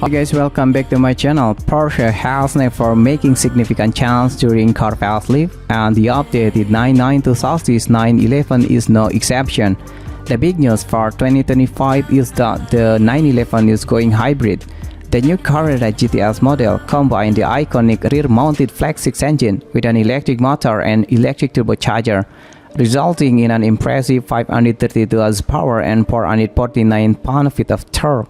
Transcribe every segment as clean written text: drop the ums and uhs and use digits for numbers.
Hi guys, welcome back to my channel. Porsche has known for making significant changes during car facelift, and the updated 992 Southeast 911 is no exception. The big news for 2025 is that the 911 is going hybrid. The new Carrera GTS model combines the iconic rear-mounted flat 6 engine with an electric motor and electric turbocharger, resulting in an impressive 532 horsepower and 449 pound-feet of torque.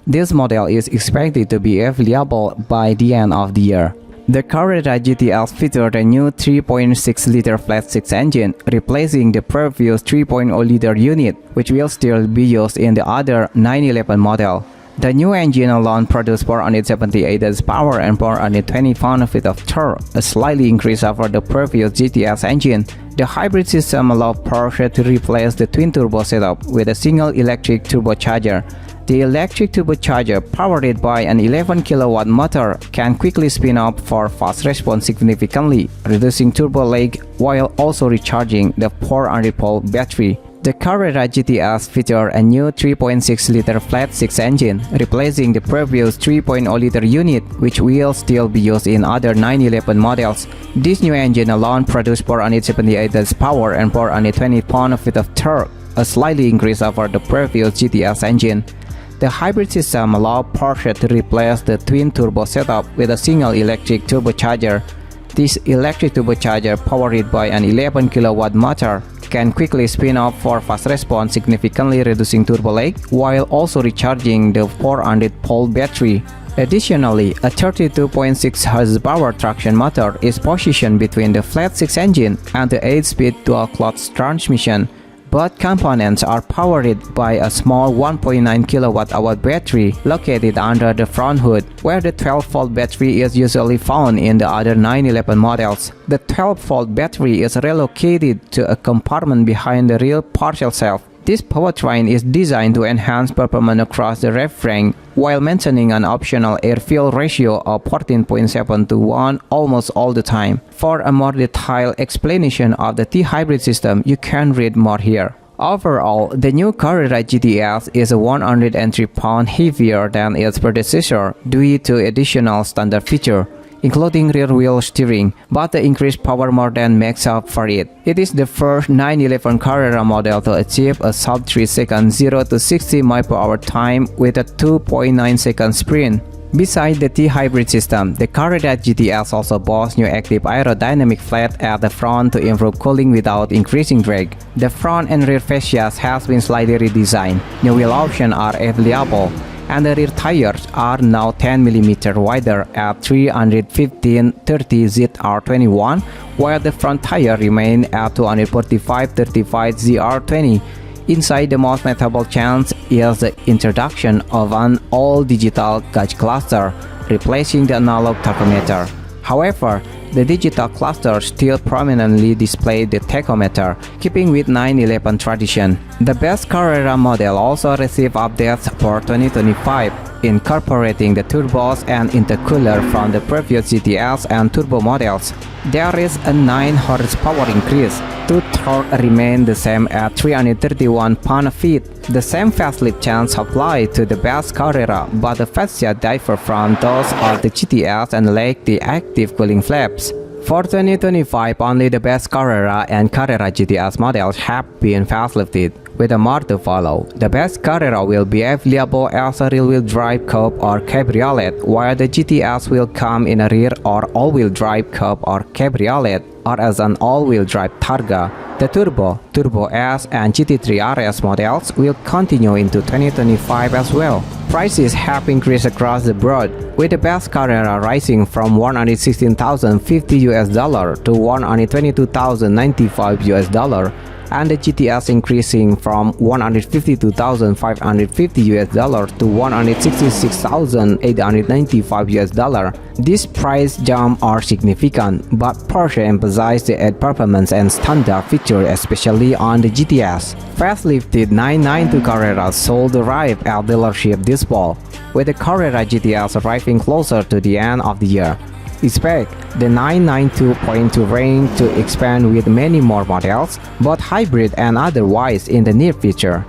This model is expected to be available by the end of the year. The Carrera GTS featured a new 3.6-liter flat 6 engine, replacing the previous 3.0-liter unit, which will still be used in the other 911 model. The new engine alone produced 478 horsepower and 420 pound-feet of torque, a slightly increase over the previous GTS engine. The hybrid system allowed Porsche to replace the twin-turbo setup with a single electric turbocharger. The electric turbocharger, powered by an 11 kW motor, can quickly spin up for fast response, significantly reducing turbo lag while also recharging the 400-volt battery. The Carrera GTS features a new 3.6-liter flat 6 engine, replacing the previous 3.0-liter unit, which will still be used in other 911 models. This new engine alone produced 478 horsepower and 420 pound-feet of torque, a slightly increase over the previous GTS engine. The hybrid system allowed Porsche to replace the twin-turbo setup with a single electric turbocharger. This electric turbocharger, powered by an 11 kW motor, can quickly spin up for fast response, significantly reducing turbo lag while also recharging the 400-volt battery. Additionally, a 32.6 horsepower traction motor is positioned between the flat 6 engine and the 8-speed dual-clutch transmission. Both components are powered by a small 1.9 kWh battery located under the front hood, where the 12-volt battery is usually found in the other 911 models. The 12-volt battery is relocated to a compartment behind the rear partial shelf. This powertrain is designed to enhance performance across the rev range while maintaining an optional air-fuel ratio of 14.7 to 1 almost all the time. For a more detailed explanation of the T-hybrid system, you can read more here. Overall, the new Carrera GTS is 103 pounds heavier than its predecessor due to additional standard features, including rear-wheel steering, but the increased power more than makes up for it. It is the first 911 Carrera model to achieve a sub-3-second 0 to 60 mph time with a 2.9-second sprint. Besides the T-hybrid system, the Carrera GTS also boasts new active aerodynamic flat at the front to improve cooling without increasing drag. The front and rear fascias has been slightly redesigned. New wheel options are available, and the rear tires are now 10 mm wider at 315/30 ZR21, while the front tire remain at 245/35 ZR20. Inside, the most notable change is the introduction of an all-digital gauge cluster, replacing the analog tachometer. However, the digital cluster still prominently displays the tachometer, keeping with 911 tradition. The base Carrera model also received updates for 2025, incorporating the turbos and intercooler from the previous GTS and turbo models. There is a 9 horsepower increase. The torque remains the same at 331 pound-feet. The same facelift changes apply to the base Carrera, but the fascia differ from those of the GTS and lack the active cooling flaps. For 2025, only the base Carrera and Carrera GTS models have been facelifted, with more to follow. The base Carrera will be available as a rear-wheel drive coupe or cabriolet, while the GTS will come in a rear or all-wheel drive coupe or cabriolet, or as an all-wheel drive Targa. The Turbo, Turbo S, and GT3 RS models will continue into 2025 as well. Prices have increased across the board, with the base Carrera rising from $116,050 to $122,095 and the GTS increasing from $152,550 to $166,895. These price jumps are significant, but Porsche emphasized the added performance and standard features, especially on the GTS. Facelifted 992 Carrera sold arrive at dealership this fall, with the Carrera GTS arriving closer to the end of the year. Expect the 992.2 range to expand with many more models, both hybrid and otherwise, in the near future.